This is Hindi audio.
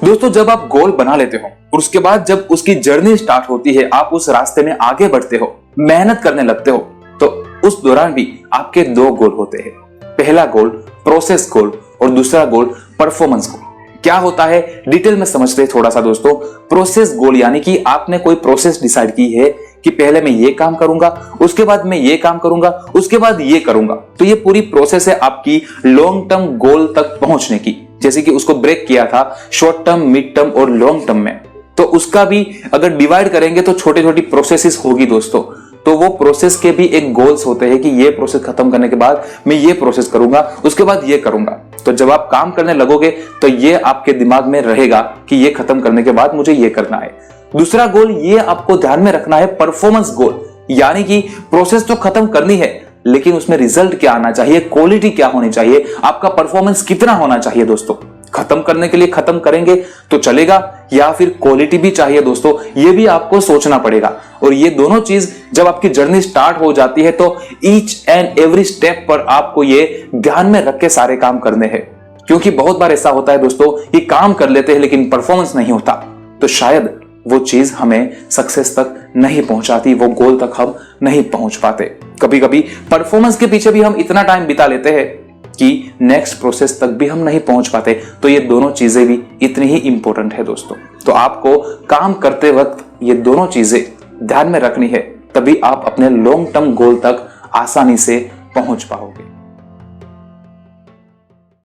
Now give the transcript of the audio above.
दोस्तों जब आप गोल बना लेते हो और उसके बाद जब उसकी जर्नी स्टार्ट होती है, आप उस रास्ते में आगे बढ़ते हो, मेहनत करने लगते हो, तो उस दौरान भी आपके दो गोल होते हैं। पहला गोल प्रोसेस गोल और दूसरा गोल परफॉर्मेंस गोल। क्या होता है डिटेल में समझते हैं थोड़ा सा दोस्तों। प्रोसेस गोल यानी कि आपने कोई प्रोसेस डिसाइड की है कि पहले मैं ये काम करूंगा, उसके बाद मैं ये काम करूंगा, उसके बाद ये करूंगा। तो ये पूरी प्रोसेस है आपकी लॉन्ग टर्म गोल तक पहुंचने की। जैसे कि उसको ब्रेक किया था शॉर्ट टर्म, मिड टर्म और लॉन्ग टर्म में, तो उसका भी अगर डिवाइड करेंगे तो छोटी छोटी प्रोसेसेस होगी दोस्तों। तो वो प्रोसेस के भी एक गोल्स होते हैं कि ये प्रोसेस खत्म करने के बाद मैं ये प्रोसेस करूंगा, उसके बाद ये करूंगा। तो जब आप काम करने लगोगे तो ये आपके दिमाग में रहेगा कि ये खत्म करने के बाद मुझे ये करना है। दूसरा गोल ये आपको ध्यान में रखना है परफॉर्मेंस गोल, यानी कि प्रोसेस तो खत्म करनी है लेकिन उसमें रिजल्ट क्या आना चाहिए, क्वालिटी क्या होनी चाहिए, आपका परफॉर्मेंस कितना होना चाहिए दोस्तों। खत्म करने के लिए खत्म करेंगे तो चलेगा या फिर क्वालिटी भी चाहिए दोस्तों, ये भी आपको सोचना पड़ेगा। और ये दोनों चीज जब आपकी जर्नी स्टार्ट हो जाती है तो ईच एंड एवरी स्टेप पर आपको ये ध्यान में रख के सारे काम करने हैं। क्योंकि बहुत बार ऐसा होता है दोस्तों, ये काम कर लेते हैं लेकिन परफॉर्मेंस नहीं होता, तो शायद वो चीज हमें सक्सेस तक नहीं पहुंचाती, वो गोल तक हम नहीं पहुंच पाते। कभी कभी परफॉर्मेंस के पीछे भी हम इतना टाइम बिता लेते हैं कि नेक्स्ट प्रोसेस तक भी हम नहीं पहुंच पाते। तो ये दोनों चीजें भी इतनी ही इंपॉर्टेंट है दोस्तों। तो आपको काम करते वक्त ये दोनों चीजें ध्यान में रखनी है, तभी आप अपने लॉन्ग टर्म गोल तक आसानी से पहुंच पाओगे।